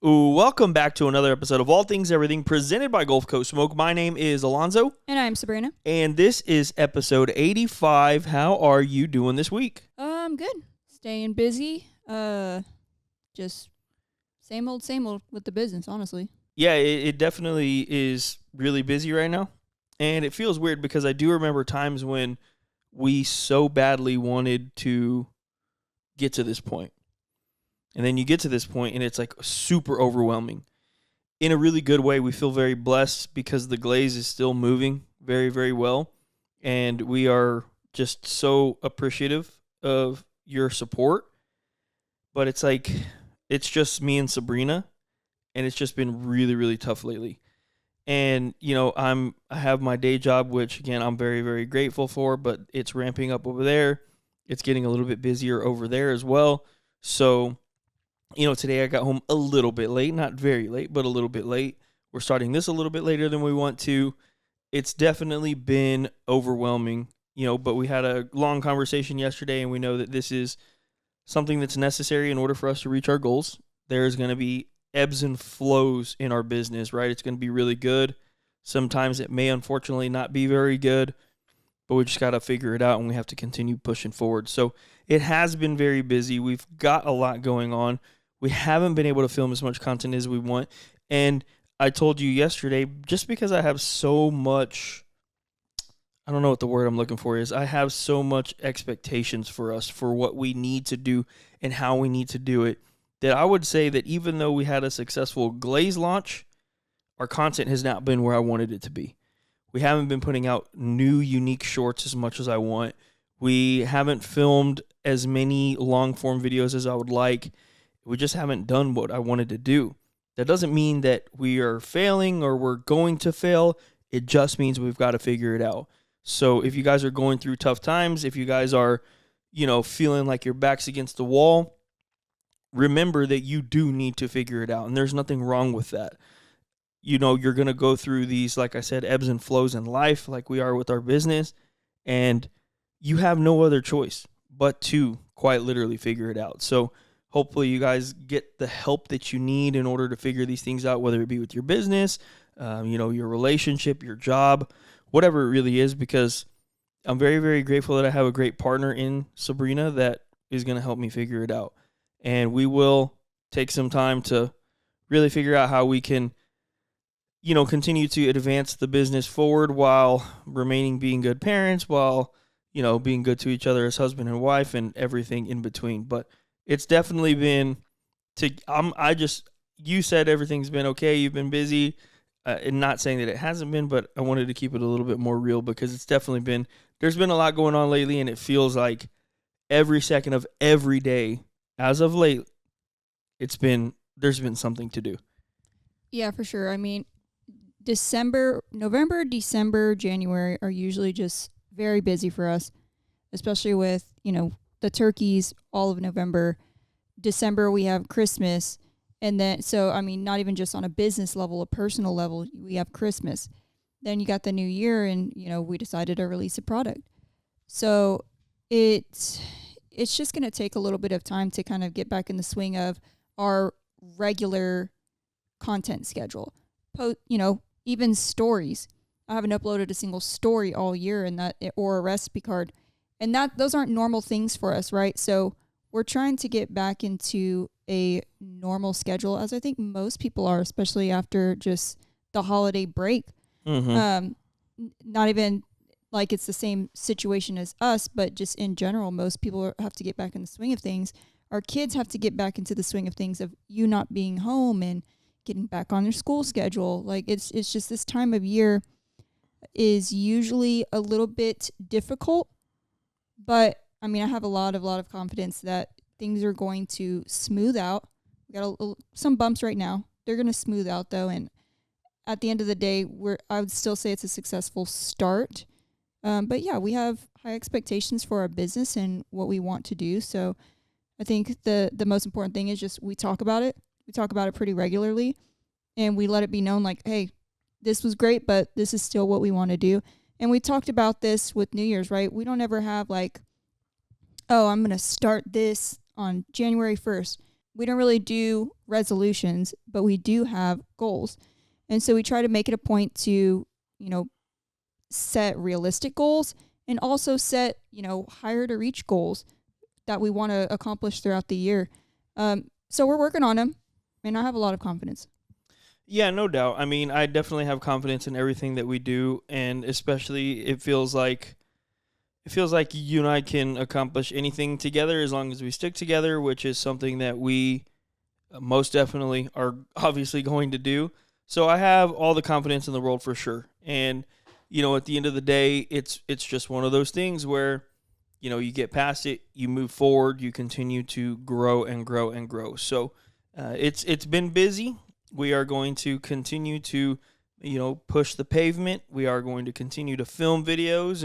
Ooh, welcome back to another episode of All Things Everything presented by Gulf Coast Smoke. My name is Alonzo. And I'm Sabrina. And this is episode 85. How are you doing this week? I'm good. Staying busy. Just same old with the business, honestly. Yeah, it definitely is really busy right now. And it feels weird because I do remember times when we so badly wanted to get to this point. And then you get to this point and it's like super overwhelming. In a really good way, we feel very blessed because the glaze is still moving very, very well. And we are just so appreciative of your support. But it's like, it's just me and Sabrina. And it's just been really, really tough lately. And, you know, I have my day job, which, again, I'm very, very grateful for. But it's ramping up over there. It's getting a little bit busier over there as well. So, you know, today I got home a little bit late, not very late, but a little bit late. We're starting this a little bit later than we want to. It's definitely been overwhelming, you know, but we had a long conversation yesterday and we know that this is something that's necessary in order for us to reach our goals. There's going to be ebbs and flows in our business, right? It's going to be really good. Sometimes it may unfortunately not be very good, but we just got to figure it out and we have to continue pushing forward. So it has been very busy. We've got a lot going on. We haven't been able to film as much content as we want. And I told you yesterday, just because I have so much, I don't know what the word I'm looking for is, I have so much expectations for us for what we need to do and how we need to do it, that I would say that even though we had a successful glaze launch, our content has not been where I wanted it to be. We haven't been putting out new, unique shorts as much as I want. We haven't filmed as many long-form videos as I would like. We just haven't done what I wanted to do. That doesn't mean that we are failing or we're going to fail. It just means we've got to figure it out. So if you guys are going through tough times, if you guys are, you know, feeling like your back's against the wall, remember that you do need to figure it out. And there's nothing wrong with that. You know, you're going to go through these, like I said, ebbs and flows in life like we are with our business. And you have no other choice but to quite literally figure it out. So hopefully you guys get the help that you need in order to figure these things out, whether it be with your business, you know, your relationship, your job, whatever it really is, because I'm very, very grateful that I have a great partner in Sabrina that is going to help me figure it out. And we will take some time to really figure out how we can, you know, continue to advance the business forward while remaining being good parents, while, you know, being good to each other as husband and wife and everything in between. But it's definitely been you said everything's been okay. You've been busy, and not saying that it hasn't been, but I wanted to keep it a little bit more real because it's definitely been, there's been a lot going on lately and it feels like every second of every day as of late, there's been something to do. Yeah, for sure. I mean, November, December, January are usually just very busy for us, especially with, you know, the turkeys all of November. December, we have Christmas. And then, so, I mean, not even just on a business level, a personal level, we have Christmas. Then you got the new year and, you know, we decided to release a product. So it's just going to take a little bit of time to kind of get back in the swing of our regular content schedule. You know, even stories. I haven't uploaded a single story all year or a recipe card. And those aren't normal things for us, right? So we're trying to get back into a normal schedule, as I think most people are, especially after just the holiday break. Mm-hmm. Not even like it's the same situation as us, but just in general, most people have to get back in the swing of things. Our kids have to get back into the swing of things of you not being home and getting back on their school schedule. Like it's just this time of year is usually a little bit difficult. But, I mean, I have a lot of confidence that things are going to smooth out. We got some bumps right now. They're going to smooth out, though. And at the end of the day, I would still say it's a successful start. But, yeah, we have high expectations for our business and what we want to do. So I think the most important thing is just we talk about it. We talk about it pretty regularly. And we let it be known, like, hey, this was great, but this is still what we want to do. And we talked about this with New Year's, right? We don't ever have like, oh, I'm going to start this on January 1st. we don't really do resolutions, but we do have goals. And so we try to make it a point to, set realistic goals and also set, higher to reach goals that we want to accomplish throughout the year. So we're working on them, and I have a lot of confidence. Yeah, no doubt. I mean, I definitely have confidence in everything that we do, and especially it feels like you and I can accomplish anything together as long as we stick together, which is something that we most definitely are obviously going to do. So I have all the confidence in the world for sure. And at the end of the day, it's just one of those things where you get past it, you move forward, you continue to grow and grow and grow. So it's been busy. We are going to continue to push the pavement. We are going to continue to film videos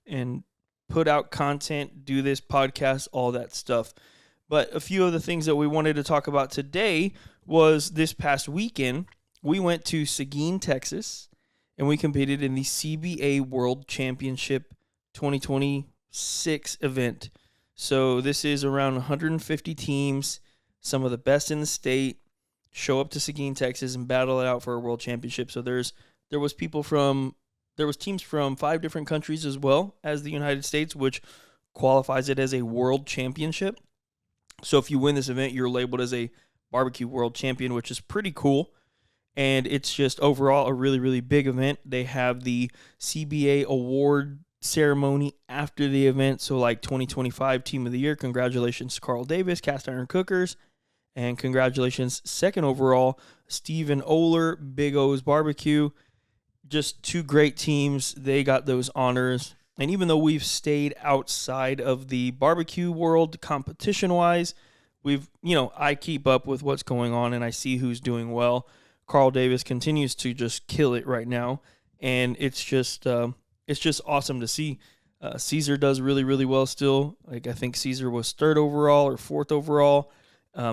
and put out content, do this podcast, all that stuff. But a few of the things that we wanted to talk about today was this past weekend, we went to Seguin, Texas, and we competed in the CBA World Championship 2026 event. So this is around 150 teams, some of the best in the state, show up to Seguin, Texas, and battle it out for a world championship. So there was teams from 5 different countries as well as the United States, which qualifies it as a world championship. So if you win this event, you're labeled as a barbecue world champion, which is pretty cool. And it's just overall a really, really big event. They have the CBA award ceremony after the event. So like 2025 Team of the Year, congratulations to Carl Davis, Cast Iron Cookers. And congratulations, second overall, Stephen Oler, Big O's Barbecue. Just 2 great teams. They got those honors. And even though we've stayed outside of the barbecue world competition-wise, I keep up with what's going on and I see who's doing well. Carl Davis continues to just kill it right now, and it's just awesome to see. Caesar does really, really well still. Like I think Caesar was 3rd overall or 4th overall.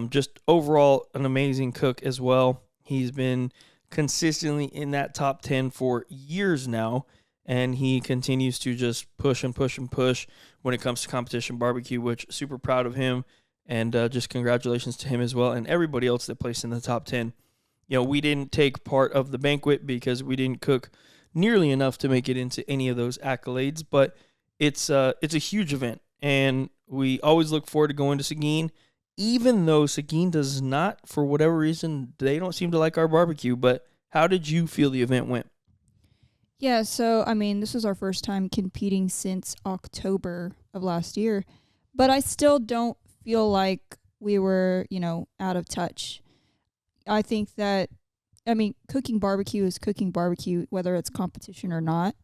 Just overall an amazing cook as well. He's been consistently in that top 10 for years now, and he continues to just push and push and push when it comes to competition barbecue, which super proud of him, and just congratulations to him as well and everybody else that placed in the top 10. We didn't take part of the banquet because we didn't cook nearly enough to make it into any of those accolades, but it's a huge event, and we always look forward to going to Seguin, even though Seguin does not, for whatever reason, they don't seem to like our barbecue. But how did you feel the event went? Yeah, so, this was our first time competing since October of last year, but I still don't feel like we were, out of touch. I think that, cooking barbecue is cooking barbecue, whether it's competition or not.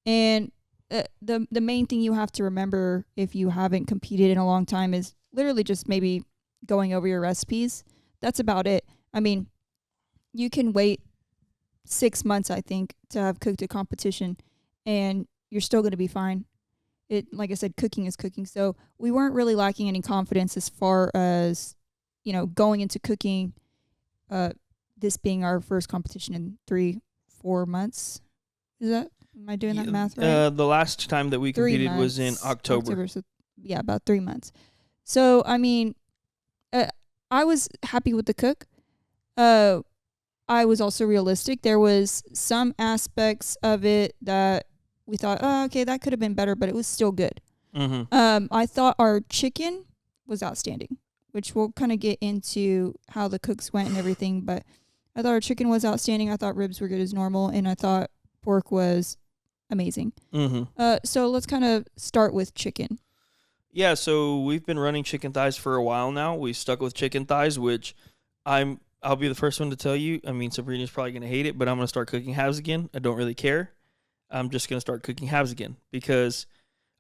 And the main thing you have to remember if you haven't competed in a long time is literally just maybe going over your recipes. That's about it. You can wait 6 months, I think, to have cooked a competition, and you're still going to be fine. Like I said, cooking is cooking. So we weren't really lacking any confidence as far as, going into cooking, this being our first competition in 3-4 months. Am I doing that math right? The last time that we competed was in October. So about 3 months. So, I was happy with the cook. I was also realistic. There was some aspects of it that we thought, oh, okay, that could have been better, but it was still good. Mm-hmm. I thought our chicken was outstanding, which we'll kind of get into how the cooks went and everything, but I thought our chicken was outstanding. I thought ribs were good as normal, and I thought pork was amazing. Mm-hmm. So let's kind of start with chicken. Yeah, so we've been running chicken thighs for a while now. We stuck with chicken thighs, which I'll be the first one to tell you. Sabrina's probably going to hate it, but I'm going to start cooking halves again. I don't really care. I'm just going to start cooking halves again because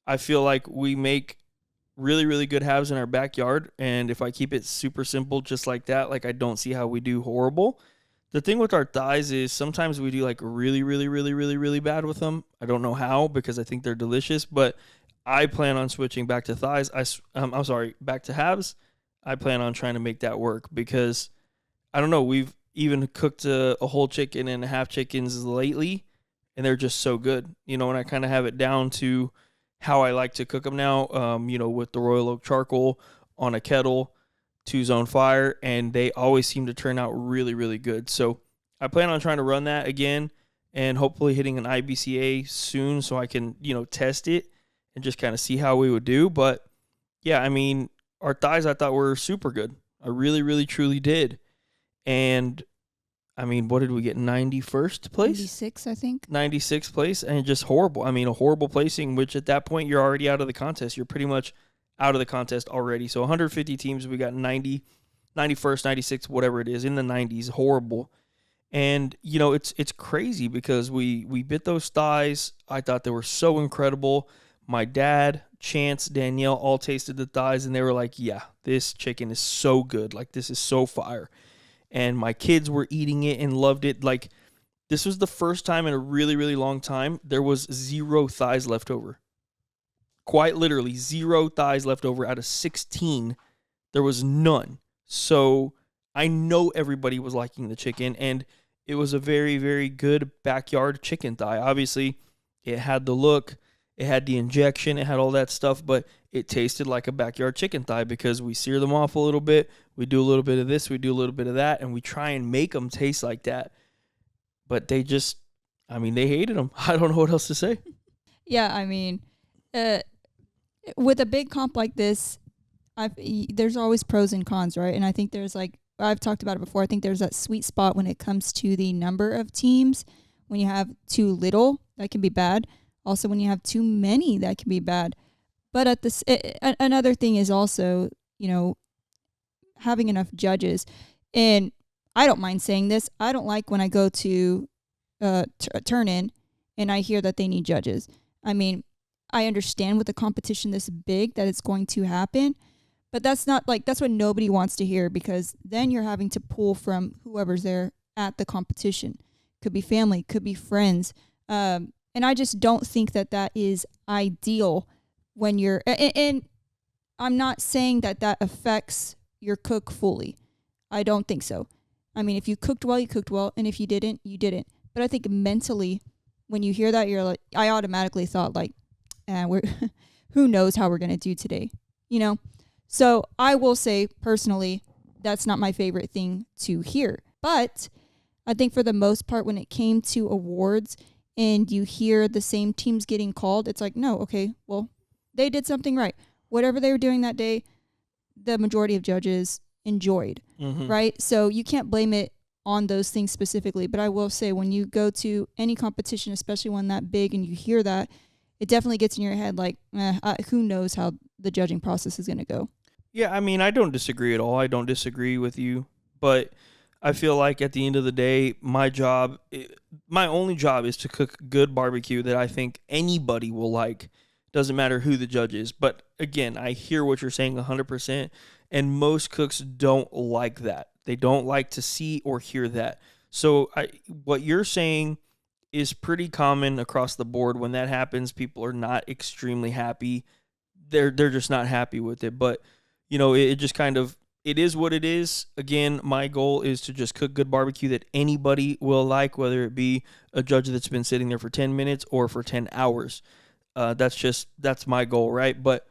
I feel like we make really, really good halves in our backyard, and if I keep it super simple just like that, I don't see how we do horrible. The thing with our thighs is sometimes we do really, really, really, really, really bad with them. I don't know how because I think they're delicious, but I plan on switching back to thighs. Back to halves. I plan on trying to make that work because I don't know. We've even cooked a whole chicken and half chickens lately, and they're just so good. And I kind of have it down to how I like to cook them now. With the Royal Oak charcoal on a kettle, to Zone Fire, and they always seem to turn out really, really good. So I plan on trying to run that again and hopefully hitting an IBCA soon so I can, test it and just kind of see how we would do. But yeah, I mean, our thighs I thought were super good. I really, really, truly did. And I mean, what did we get? 91st place? 96, I think. 96th place, and just horrible. I mean, a horrible placing, which at that point you're already out of the contest. You're pretty much out of the contest already. So 150 teams, we got 90, 91st, 96th, whatever it is, in the 90s. Horrible. And, it's crazy because we bit those thighs. I thought they were so incredible. My dad, Chance, Danielle all tasted the thighs, and they were like, yeah, this chicken is so good. Like, this is so fire. And my kids were eating it and loved it. Like, this was the first time in a really, really long time there was 0 thighs left over. Quite literally, 0 thighs left over out of 16. There was none. So I know everybody was liking the chicken, and it was a very, very good backyard chicken thigh. Obviously, it had the look, it had the injection, it had all that stuff, but it tasted like a backyard chicken thigh because we sear them off a little bit. We do a little bit of this, we do a little bit of that, and we try and make them taste like that. But they just, they hated them. I don't know what else to say. Yeah, I mean, with a big comp like this, there's always pros and cons, right? And I think there's I've talked about it before. I think there's that sweet spot when it comes to the number of teams. When you have too little, that can be bad. Also, when you have too many, that can be bad. But another thing is also, having enough judges. And I don't mind saying this. I don't like when I go to turn in and I hear that they need judges. I mean, I understand with a competition this big that it's going to happen, but that's what nobody wants to hear, because then you're having to pull from whoever's there at the competition. Could be family, could be friends. And I just don't think that is ideal when you're, and I'm not saying that affects your cook fully. I don't think so. I mean, if you cooked well, you cooked well, and if you didn't, you didn't. But I think mentally, when you hear that, you're like, I automatically thought who knows how we're going to do today, So I will say personally, that's not my favorite thing to hear. But I think for the most part, when it came to awards and you hear the same teams getting called, it's like, no, okay, well, they did something right. Whatever they were doing that day, the majority of judges enjoyed, right? So you can't blame it on those things specifically. But I will say, when you go to any competition, especially one that big, and you hear that, it definitely gets in your head like, who knows how the judging process is going to go. Yeah, I don't disagree at all. I don't disagree with you. But I feel like at the end of the day, my only job is to cook good barbecue that I think anybody will like. Doesn't matter who the judge is. But again, I hear what you're saying 100%. And most cooks don't like that. They don't like to see or hear that. So what you're saying is pretty common across the board. When that happens, people are not extremely happy. They're just not happy with it. But, it just kind of, it is what it is. Again, my goal is to just cook good barbecue that anybody will like, whether it be a judge that's been sitting there for 10 minutes or for 10 hours. That's my goal, right? But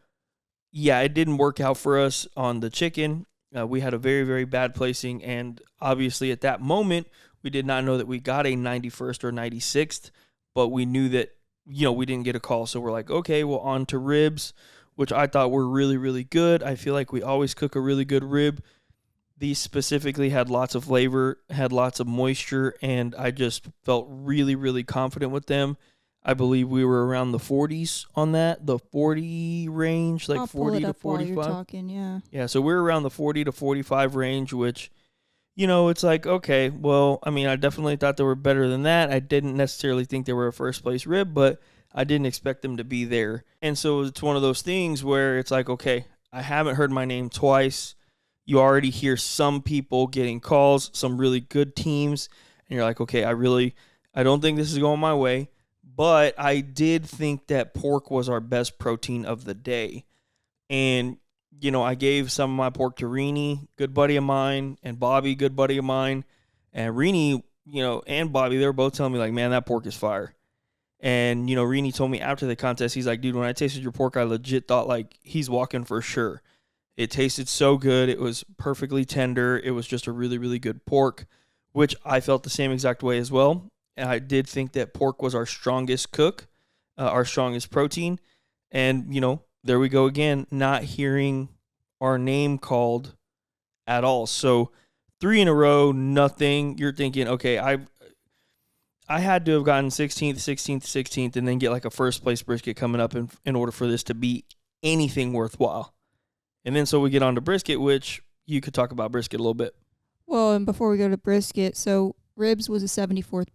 yeah, it didn't work out for us on the chicken. We had a very, very bad placing, and obviously at that moment, we did not know that we got a 91st or 96th, but we knew that, we didn't get a call. So we're like, okay, well, on to ribs, which I thought were really, really good. I feel like we always cook a really good rib. These specifically had lots of flavor, had lots of moisture, and I just felt really, really confident with them. I believe we were around the 40s on that, the 40 range, like I'll 40 to 45. While you're talking, yeah. Yeah, so we're around the 40 to 45 range, which, it's like, okay, well, I definitely thought they were better than that. I didn't necessarily think they were a first place rib, but I didn't expect them to be there. And so it's one of those things where it's like, okay, I haven't heard my name twice. You already hear some people getting calls, some really good teams, and you're like, okay, I don't think this is going my way. But I did think that pork was our best protein of the day. And, I gave some of my pork to Rini, good buddy of mine, and Bobby, good buddy of mine. And Rini, and Bobby, they were both telling me, like, man, that pork is fire. And, Rini told me after the contest, he's like, dude, when I tasted your pork, I legit thought, like, he's walking for sure. It tasted so good. It was perfectly tender. It was just a really, really good pork, which I felt the same exact way as well. And I did think that pork was our strongest cook, our strongest protein. And, there we go again, not hearing our name called at all. So 3 in a row, nothing. You're thinking, okay, I had to have gotten 16th, 16th, 16th, and then get like a first place brisket coming up in order for this to be anything worthwhile. And then so we get on to brisket, which you could talk about brisket a little bit. Well, and before we go to brisket, so ribs was a 74th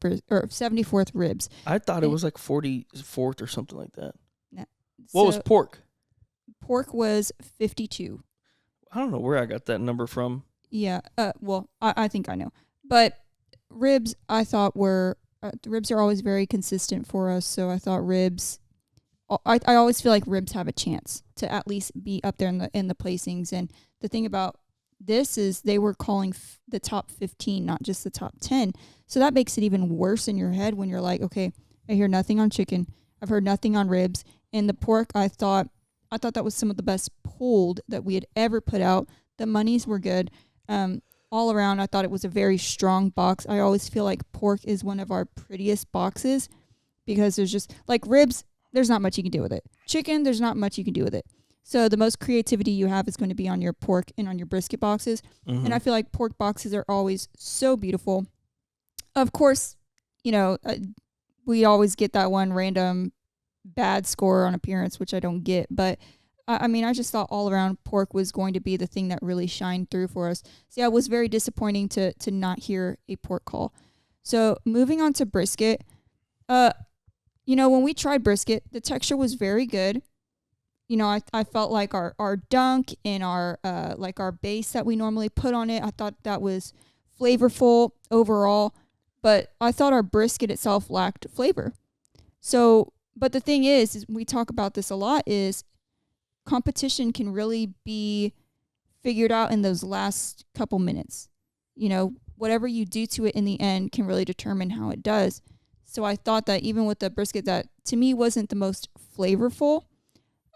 ribs. I thought it was like 44th or something like that. Nah. What was pork? Pork was 52. I don't know where I got that number from. Yeah. Well, I think I know. But ribs, I thought were the ribs are always very consistent for us. So I thought ribs. I always feel like ribs have a chance to at least be up there in the placings. And the thing about this is they were calling the top 15, not just the top 10. So that makes it even worse in your head when you're like, okay, I hear nothing on chicken. I've heard nothing on ribs. And the pork, I thought that was some of the best pulled that we had ever put out. The monies were good. All around, I thought it was a very strong box. I always feel like pork is one of our prettiest boxes because there's just like ribs, there's not much you can do with it. Chicken, there's not much you can do with it. So the most creativity you have is going to be on your pork and on your brisket boxes. Mm-hmm. And I feel like pork boxes are always so beautiful. Of course, we always get that one random bad score on appearance, which I don't get. But I just thought all around pork was going to be the thing that really shined through for us. So yeah, it was very disappointing to not hear a pork call. So moving on to brisket, when we tried brisket, the texture was very good. I felt like our dunk and our our base that we normally put on it, I thought that was flavorful overall, but I thought our brisket itself lacked flavor. So, but the thing is we talk about this a lot, is competition can really be figured out in those last couple minutes. Whatever you do to it in the end can really determine how it does. So I thought that even with the brisket that to me wasn't the most flavorful,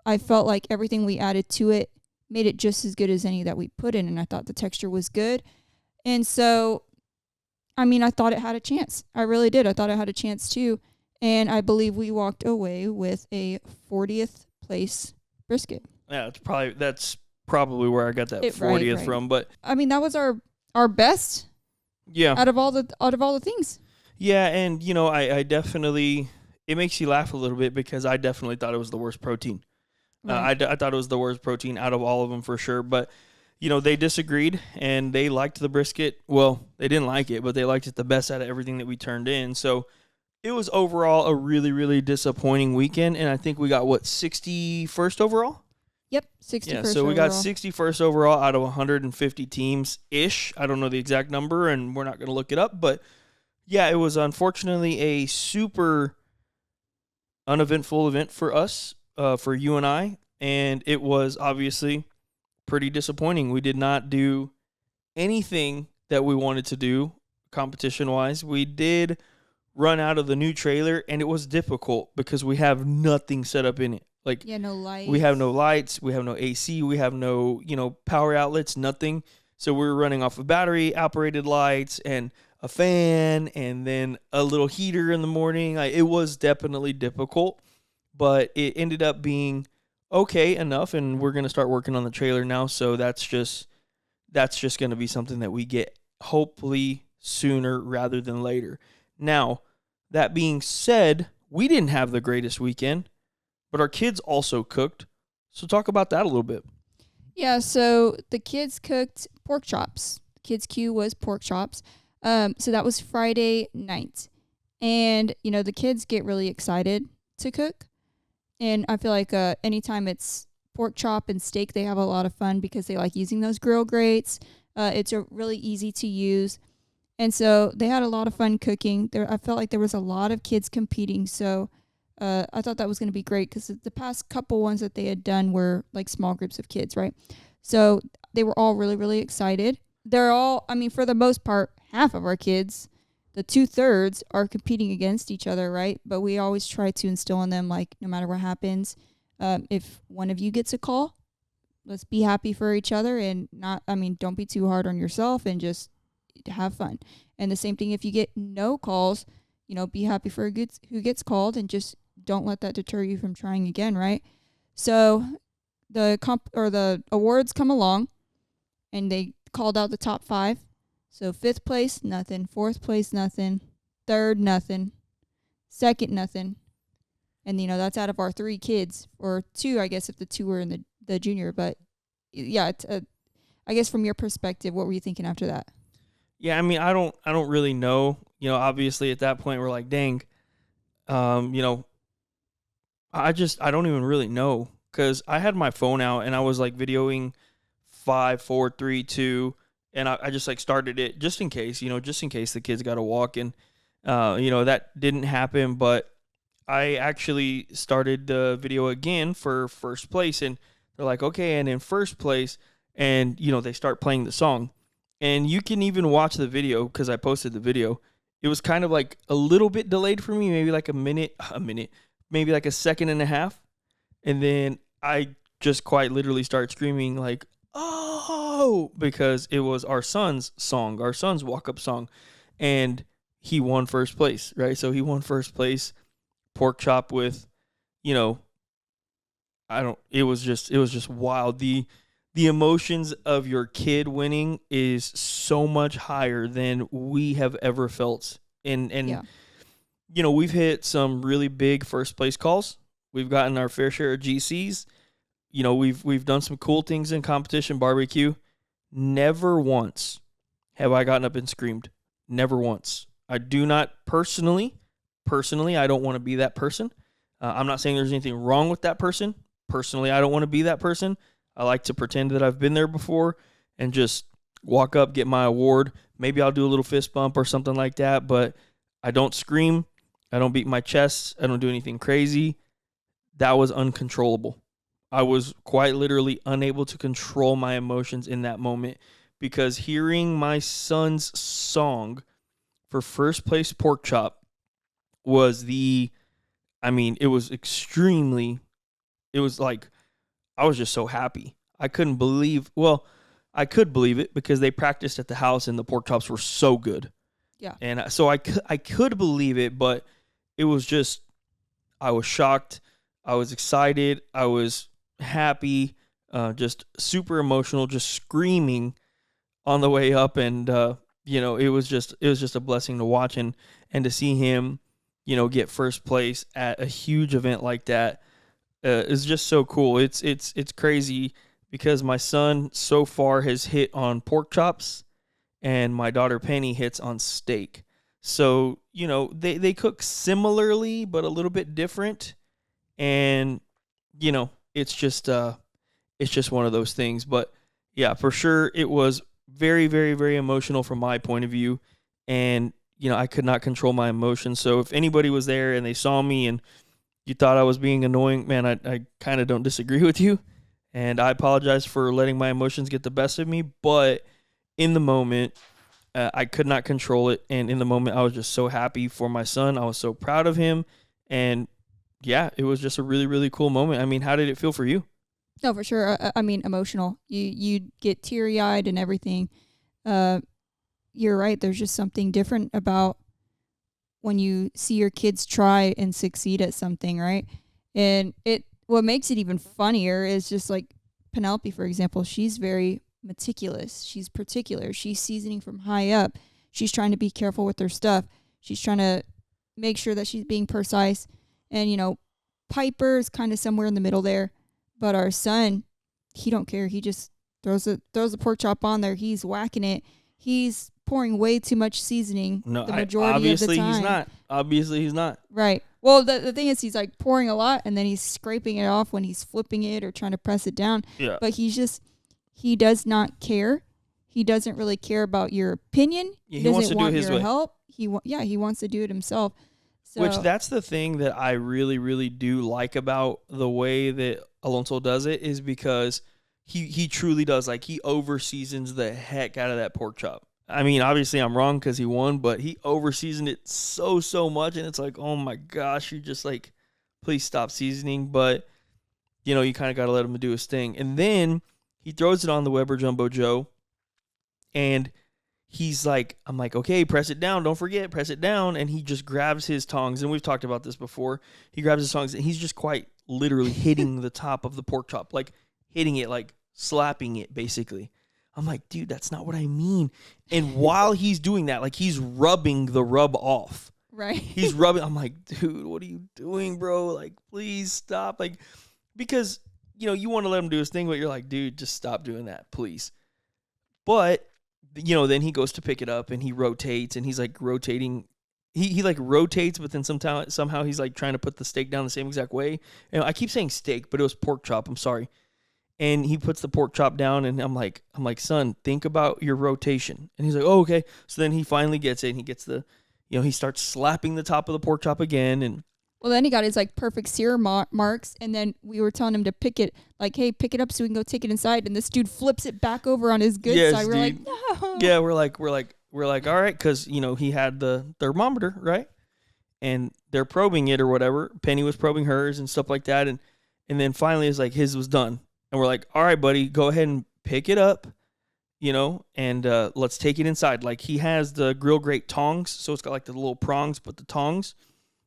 I felt like everything we added to it made it just as good as any that we put in. And I thought the texture was good. And so, I thought it had a chance. I really did. I thought it had a chance too. And I believe we walked away with a 40th place brisket. Yeah, that's probably where I got that 40th from. But that was our best. Yeah. Out of all the things. Yeah, and I definitely, it makes you laugh a little bit because I definitely thought it was the worst protein. Right. I thought it was the worst protein out of all of them for sure. But they disagreed and they liked the brisket. Well, they didn't like it, but they liked it the best out of everything that we turned in. So it was overall a really, really disappointing weekend. And I think we got 61st overall? Yep, 61st Yeah, so we got 61st overall out of 150 teams-ish. I don't know the exact number, and we're not going to look it up. But, yeah, it was unfortunately a super uneventful event for us, for you and I. And it was obviously pretty disappointing. We did not do anything that we wanted to do competition-wise. We did run out of the new trailer, and it was difficult because we have nothing set up in it. No lights. We have no lights. We have no AC. We have no, power outlets, nothing. So we were running off of battery-operated lights and a fan and then a little heater in the morning. It was definitely difficult, but it ended up being okay enough, and we're going to start working on the trailer now. So that's just going to be something that we get hopefully sooner rather than later. Now, that being said, we didn't have the greatest weekend, but our kids also cooked. So talk about that a little bit. Yeah, so the kids cooked pork chops. Kids' Q was pork chops. So that was Friday night. And, the kids get really excited to cook. And I feel like anytime it's pork chop and steak, they have a lot of fun because they like using those grill grates. It's really easy to use. And so they had a lot of fun cooking. I felt like there was a lot of kids competing. So I thought that was going to be great because the past couple ones that they had done were like small groups of kids, right? So they were all really, really excited. They're all, for the most part, half of our kids, the 2/3 are competing against each other, right? But we always try to instill in them, like, no matter what happens, if one of you gets a call, let's be happy for each other and don't be too hard on yourself and just have fun. And the same thing if you get no calls, be happy for who gets called and just don't let that deter you from trying again, right? So the awards come along and they called out the top 5. So 5th place, nothing. 4th place, nothing. 3rd, nothing. 2nd, nothing. And, that's out of our 3 kids, or 2, I guess, if the 2 were in the junior. But, yeah, I guess from your perspective, what were you thinking after that? Yeah, I mean, I don't really know. Obviously at that point we're like, dang, I don't even really know, because I had my phone out and I was like videoing 5, 4, 3, 2, and I just like started it just in case, just in case the kids got to walk, and that didn't happen, but I actually started the video again for first place, and they're like, okay, and in first place, and they start playing the song, and you can even watch the video because I posted the video. It was kind of like a little bit delayed for me, maybe like a minute, maybe like a second and a half, and then I just quite literally start screaming like, oh, because it was our son's song, our son's walk-up song, and he won first place, right? So he won first place, pork chop with, it was just wild. The emotions of your kid winning is so much higher than we have ever felt. And yeah. We've hit some really big first place calls. We've gotten our fair share of GCs. We've done some cool things in competition barbecue. Never once have I gotten up and screamed. Never once. I do not personally, I don't want to be that person. I'm not saying there's anything wrong with that person. Personally, I don't want to be that person. I like to pretend that I've been there before and just walk up, get my award. Maybe I'll do a little fist bump or something like that, but I don't scream. I don't beat my chest. I don't do anything crazy. That was uncontrollable. I was quite literally unable to control my emotions in that moment, because hearing my son's song for first place pork chop was it was like, I was just so happy. I could believe it because they practiced at the house and the pork chops were so good. Yeah. And so I could believe it, but it was just, I was shocked. I was excited. I was happy, just super emotional, just screaming on the way up. And, it was just a blessing to watch and to see him, get first place at a huge event like that. Is just so cool. It's crazy because my son so far has hit on pork chops and my daughter Penny hits on steak. So, they cook similarly but a little bit different, and it's just one of those things. But yeah, for sure it was very, very, very emotional from my point of view, and I could not control my emotions. So if anybody was there and they saw me and you thought I was being annoying, man, I kind of don't disagree with you. And I apologize for letting my emotions get the best of me. But in the moment, I could not control it. And in the moment, I was just so happy for my son. I was so proud of him. And yeah, it was just a really, really cool moment. I mean, how did it feel for you? No, for sure. Emotional. You get teary-eyed and everything. You're right. There's just something different about when you see your kids try and succeed at something, right? And what makes it even funnier is just like Penelope, for example. She's very meticulous. She's particular. She's seasoning from high up. She's trying to be careful with her stuff. She's trying to make sure that she's being precise. And, Piper is kind of somewhere in the middle there. But our son, he don't care. He just throws the pork chop on there. He's whacking it. He's pouring way too much seasoning the majority of the time. Obviously he's not. Right. Well, the thing is, he's like pouring a lot and then he's scraping it off when he's flipping it or trying to press it down. Yeah. But he does not care. He doesn't really care about your opinion. Yeah, he wants to do it his way. Help. He wants to do it himself. So, which that's the thing that I really, really do like about the way that Alonso does it, is because he truly does. Like, he over seasons the heck out of that pork chop. I mean, obviously I'm wrong because he won, but he over seasoned it so much, and it's like, oh my gosh, you're just like, please stop seasoning. But you kind of got to let him do his thing. And then He throws it on the Weber Jumbo Joe, and he's like, I'm like, okay, press it down. Don't forget, press it down. And he just grabs his tongs. And we've talked about this before. He grabs his tongs and he's just quite literally hitting the top of the pork chop, like hitting it, like slapping it, basically. I'm like, dude, that's not what I mean. And while he's doing that, like he's rubbing the rub off. Right. He's rubbing. I'm like, dude, what are you doing, bro? Like, please stop. Like, because, you want to let him do his thing, but you're like, dude, just stop doing that, please. But then he goes to pick it up and he rotates and he's like rotating. He like rotates, but then somehow he's like trying to put the steak down the same exact way. And I keep saying steak, but it was pork chop. I'm sorry. And he puts the pork chop down and I'm like, son, think about your rotation. And he's like, oh, okay. So then he finally gets it and he gets he starts slapping the top of the pork chop again. And well, then he got his like perfect sear marks, and then we were telling him to pick it, like, hey, pick it up so we can go take it inside. And this dude flips it back over on his good side. We're like, no. Yeah, we're like, all right, because he had the thermometer, right? And they're probing it or whatever. Penny was probing hers and stuff like that, and then finally it's like his was done, and we're like, all right, buddy, go ahead and pick it up, and let's take it inside. Like he has the grill grate tongs, so it's got like the little prongs, but the tongs.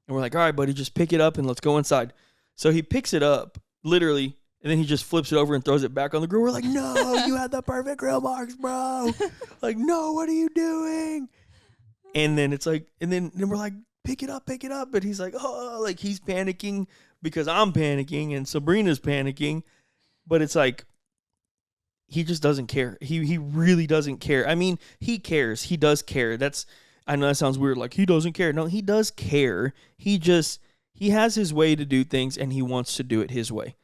And we're like, all right, buddy, just pick it up and let's go inside. So he picks it up, literally, and then he just flips it over and throws it back on the grill. We're like, no, you had the perfect grill marks, bro. Like, no, what are you doing? And then it's like, and then we're like, pick it up. But he's like, oh, like he's panicking because I'm panicking and Sabrina's panicking. But it's like, he just doesn't care. He really doesn't care. I mean, he cares. He does care. I know that sounds weird, like he doesn't care. No, he does care. He has his way to do things and he wants to do it his way.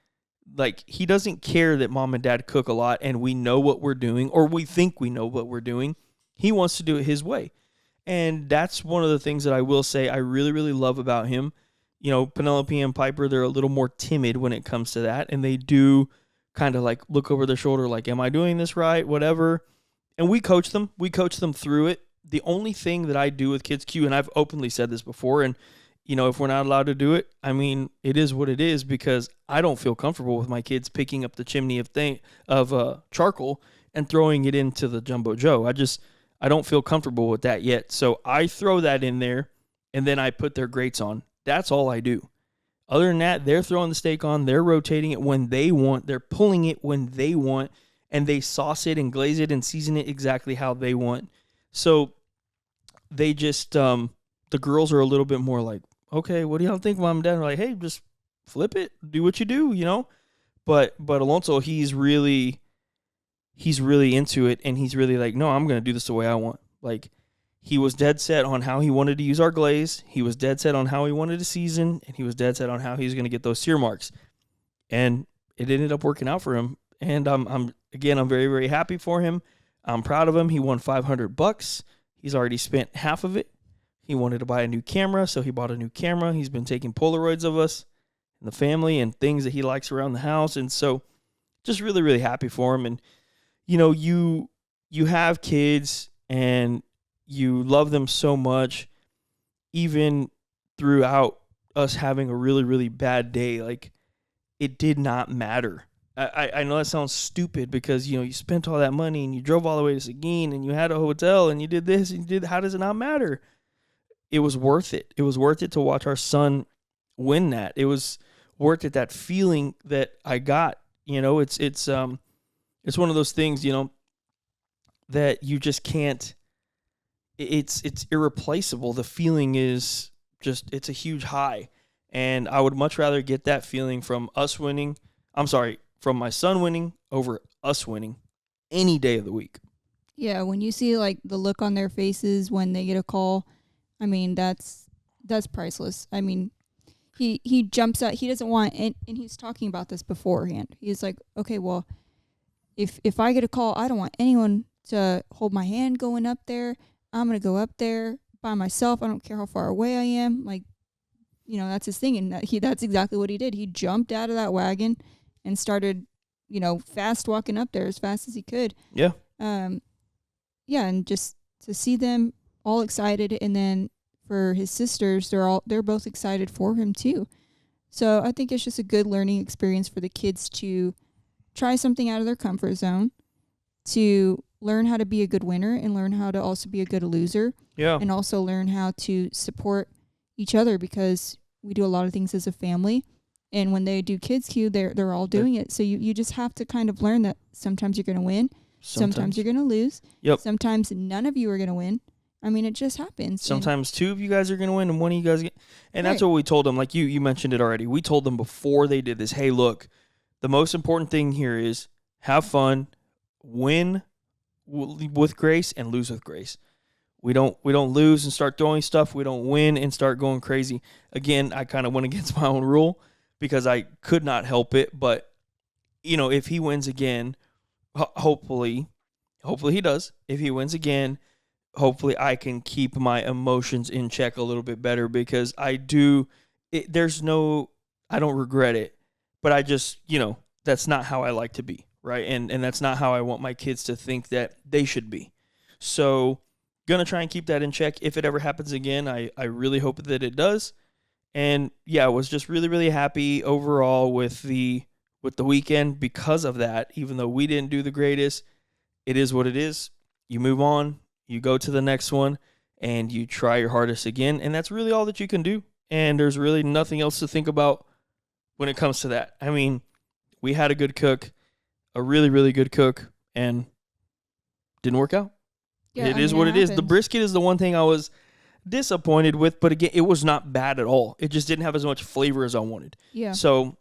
Like he doesn't care that mom and dad cook a lot and we know what we're doing or we think we know what we're doing. He wants to do it his way. And that's one of the things that I will say I really, really love about him. Penelope and Piper, they're a little more timid when it comes to that. And they do kind of like look over their shoulder like, am I doing this right? Whatever. And we coach them. We coach them through it. The only thing that I do with Kids Q, and I've openly said this before, and, if we're not allowed to do it, I mean, it is what it is because I don't feel comfortable with my kids picking up the chimney of charcoal and throwing it into the Jumbo Joe. I don't feel comfortable with that yet. So I throw that in there, and then I put their grates on. That's all I do. Other than that, they're throwing the steak on, they're rotating it when they want, they're pulling it when they want, and they sauce it and glaze it and season it exactly how they want. So they just, the girls are a little bit more like, okay, what do y'all think, mom and dad? And we're like, hey, just flip it, do what you do, But Alonso, he's really into it, and he's really like, no, I'm going to do this the way I want. Like, he was dead set on how he wanted to use our glaze. He was dead set on how he wanted to season, and he was dead set on how he was going to get those sear marks. And it ended up working out for him. And I'm very, very happy for him. I'm proud of him. He won $500. He's already spent half of it. He wanted to buy a new camera, so he bought a new camera. He's been taking Polaroids of us and the family and things that he likes around the house. And so just really, really happy for him. And, you have kids and you love them so much, even throughout us having a really, really bad day. Like, it did not matter. I know that sounds stupid because, you spent all that money and you drove all the way to Seguin and you had a hotel and you did this and you did, how does it not matter? It was worth it. It was worth it to watch our son win that. It was worth it, that feeling that I got. It's one of those things, that you just can't, it's irreplaceable. The feeling is just, it's a huge high. And I would much rather get that feeling from from my son winning over us winning any day of the week. Yeah, when you see like the look on their faces when they get a call, I mean, that's priceless. I mean, he jumps out. He doesn't want, and he's talking about this beforehand. He's like, okay, well, if I get a call, I don't want anyone to hold my hand going up there. I'm going to go up there by myself. I don't care how far away I am. Like, that's his thing. And that's exactly what he did. He jumped out of that wagon and started, fast walking up there as fast as he could. Yeah. Yeah. And just to see them all excited. And then for his sisters, they're both excited for him too. So I think it's just a good learning experience for the kids to try something out of their comfort zone, to learn how to be a good winner and learn how to also be a good loser. Yeah. And also learn how to support each other, because we do a lot of things as a family. And when they do Kids Q, they're all doing it. So you just have to kind of learn that sometimes you're going to win. Sometimes you're going to lose. Yep. Sometimes none of you are going to win. I mean, it just happens. Sometimes two of you guys are going to win and one of you guys and that's Right. what we told them. Like you mentioned it already. We told them before they did this, hey, look, the most important thing here is have fun, win with grace, and lose with grace. We don't lose and start throwing stuff. We don't win and start going crazy. Again, I kind of went against my own rule because I could not help it. But, if he wins again, hopefully he does. If he wins again, hopefully I can keep my emotions in check a little bit better, because I don't regret it, but I just, that's not how I like to be, right? And that's not how I want my kids to think that they should be. So, gonna try and keep that in check. If it ever happens again, I really hope that it does. And yeah, I was just really, really happy overall with the weekend because of that. Even though we didn't do the greatest, it is what it is. You move on. You go to the next one and you try your hardest again. And that's really all that you can do. And there's really nothing else to think about when it comes to that. I mean, we had a good cook, a really, really good cook, and didn't work out. Yeah, It is what it is. The brisket is the one thing I was disappointed with, but again, it was not bad at all. It just didn't have as much flavor as I wanted. Yeah. So,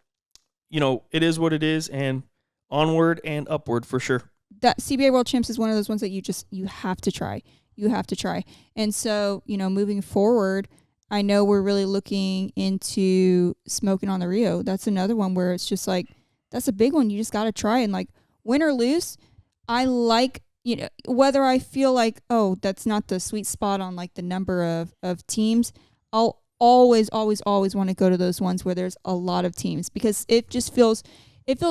it is what it is, and onward and upward for sure. That CBA World Champs is one of those ones that you have to try. You have to try. And so, moving forward, I know we're really looking into Smoking on the Rio. That's another one where it's just like, that's a big one. You just got to try. And like, win or lose, I like, whether I feel like, oh, that's not the sweet spot on like the number of teams, I'll always want to go to those ones where there's a lot of teams, because it feels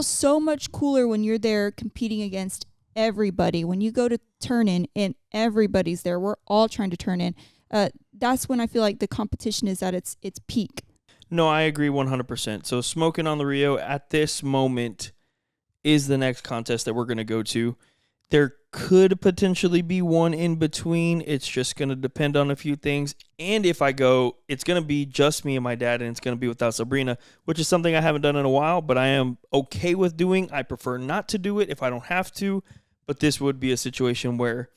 so much cooler when you're there competing against everybody. When you go to turn in and everybody's there, we're all trying to turn in. That's when I feel like the competition is at its peak. No, I agree 100%. So Smoking on the Rio at this moment is the next contest that we're going to go to. There could potentially be one in between. It's just going to depend on a few things. And if I go, it's going to be just me and my dad, and it's going to be without Sabrina, which is something I haven't done in a while, but I am okay with doing. I prefer not to do it if I don't have to, but this would be a situation where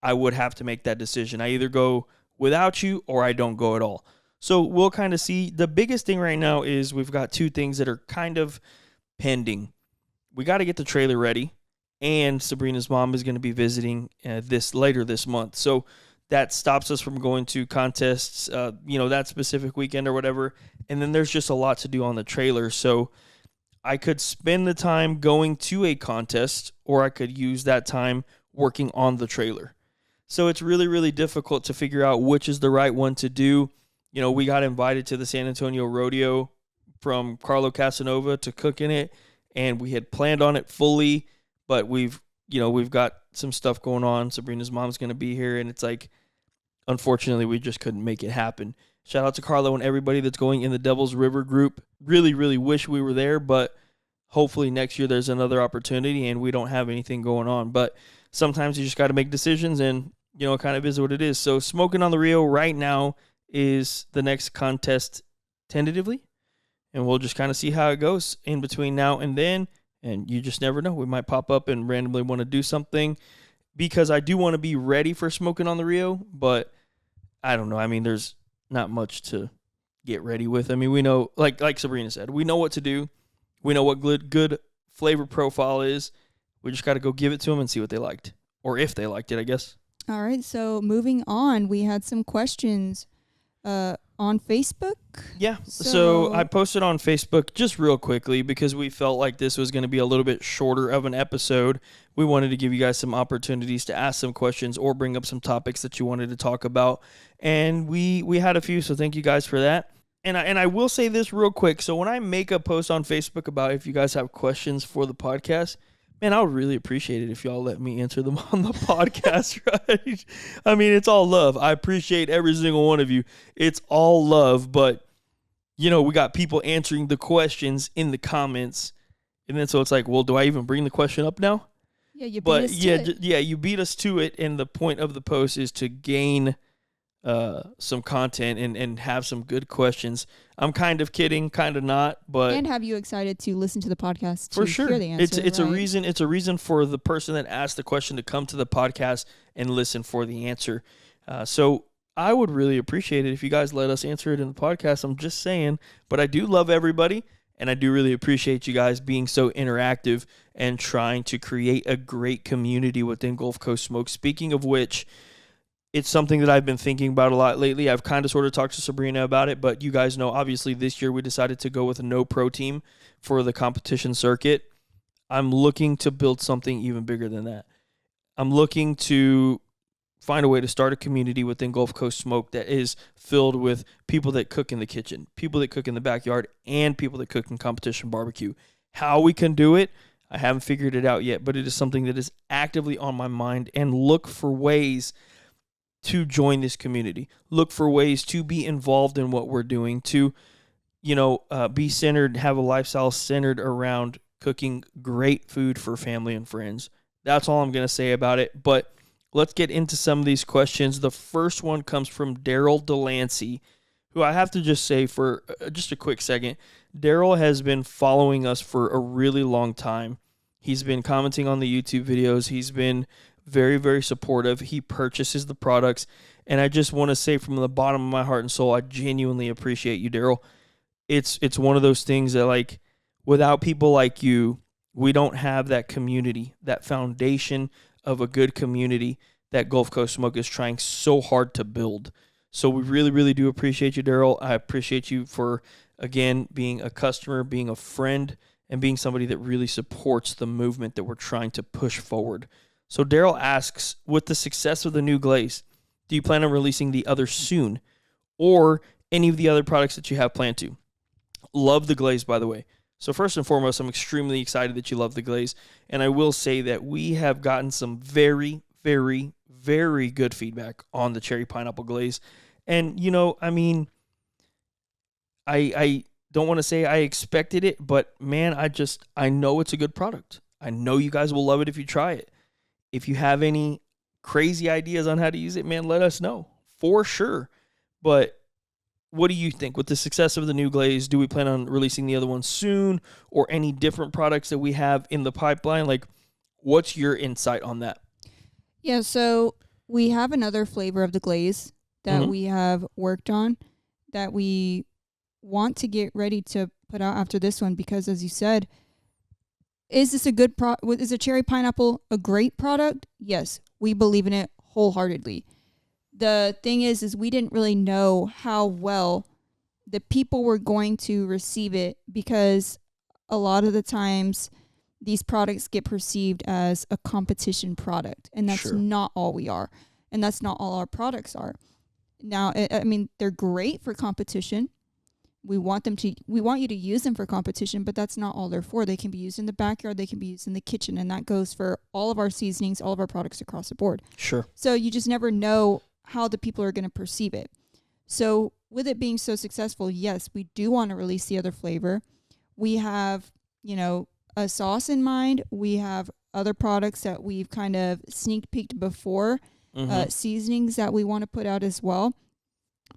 I would have to make that decision. I either go without you or I don't go at all. So we'll kind of see. The biggest thing right now is we've got two things that are kind of pending. We got to get the trailer ready, and Sabrina's mom is going to be visiting later this month. So that stops us from going to contests, that specific weekend or whatever. And then there's just a lot to do on the trailer. So I could spend the time going to a contest, or I could use that time working on the trailer. So it's really, really difficult to figure out which is the right one to do. We got invited to the San Antonio Rodeo from Carlo Casanova to cook in it, and we had planned on it fully, but we've got some stuff going on. Sabrina's mom's going to be here, and it's like, unfortunately, we just couldn't make it happen. Shout out to Carlo and everybody that's going in the Devil's River group. Really, really wish we were there, but hopefully next year there's another opportunity and we don't have anything going on. But sometimes you just got to make decisions, and, it kind of is what it is. So Smoking on the Rio right now is the next contest tentatively, and we'll just kind of see how it goes in between now and then. And you just never know. We might pop up and randomly want to do something, because I do want to be ready for Smoking on the Rio, but I don't know. I mean, there's not much to get ready with. I mean, we know, like Sabrina said, we know what to do. We know what good flavor profile is. We just got to go give it to them and see what they liked, or if they liked it, I guess. All right. So moving on, we had some questions on Facebook. Yeah. So I posted on Facebook just real quickly because we felt like this was going to be a little bit shorter of an episode. We wanted to give you guys some opportunities to ask some questions or bring up some topics that you wanted to talk about. And we had a few, so thank you guys for that. And I will say this real quick. So when I make a post on Facebook about if you guys have questions for the podcast, man, I would really appreciate it if y'all let me answer them on the podcast, right? I mean, it's all love. I appreciate every single one of you. It's all love, but, we got people answering the questions in the comments, And then so it's like, well, do I even bring the question up now? Yeah, you beat But us to it. yeah, you beat us to it, and the point of the post is to gain some content and have some good questions. I'm kind of kidding, kind of not, but And have you excited to listen to the podcast to for sure, hear the answer? it's right? a reason for the person that asked the question to come to the podcast and listen for the answer. So I would really appreciate it if you guys let us answer it in the podcast. I'm just saying, but I do love everybody, and I do really appreciate you guys being so interactive and trying to create a great community within Gulf Coast Smoke. Speaking of which, it's something that I've been thinking about a lot lately. I've kind of sort of talked to Sabrina about it, but you guys know, obviously, this year we decided to go with a no pro team for the competition circuit. I'm looking to build something even bigger than that. I'm looking to find a way to start a community within Gulf Coast Smoke that is filled with people that cook in the kitchen, people that cook in the backyard, and people that cook in competition barbecue. How we can do it, I haven't figured it out yet, but it is something that is actively on my mind, and look for ways to join this community. Look for ways to be involved in what we're doing, to, be centered, have a lifestyle centered around cooking great food for family and friends. That's all I'm going to say about it. But let's get into some of these questions. The first one comes from Daryl Delancey, who I have to just say for just a quick second, Daryl has been following us for a really long time. He's been commenting on the YouTube videos. He's been very, very supportive. He purchases the products. And I just want to say from the bottom of my heart and soul, I genuinely appreciate you, Daryl. It's one of those things that, like, without people like you, we don't have that community, that foundation of a good community that Gulf Coast Smoke is trying so hard to build. So we really, really do appreciate you, Daryl. I appreciate you for, again, being a customer, being a friend, and being somebody that really supports the movement that we're trying to push forward. So Daryl asks, with the success of the new glaze, do you plan on releasing the other soon, or any of the other products that you have planned to? Love the glaze, by the way. So first and foremost, I'm extremely excited that you love the glaze, and I will say that we have gotten some very, very, very good feedback on the cherry pineapple glaze. And, I don't want to say I expected it, but man, I know it's a good product. I know you guys will love it if you try it. If you have any crazy ideas on how to use it, man, let us know for sure. But what do you think? With the success of the new glaze, do we plan on releasing the other one soon, or any different products that we have in the pipeline? Like, what's your insight on that? Yeah, so we have another flavor of the glaze that we have worked on that we want to get ready to put out after this one, because as you said, is this a good is a cherry pineapple a great product? Yes, we believe in it wholeheartedly. The thing is we didn't really know how well the people were going to receive it, because a lot of the times these products get perceived as a competition product, and that's not all we are, and that's not all our products are. Now, they're great for competition. We want you to use them for competition, but that's not all they're for. They can be used in the backyard, they can be used in the kitchen, and that goes for all of our seasonings, all of our products across the board. Sure. So you just never know how the people are going to perceive it. So with it being so successful, yes, we do want to release the other flavor. We have, a sauce in mind. We have other products that we've kind of sneak peeked before, seasonings that we want to put out as well.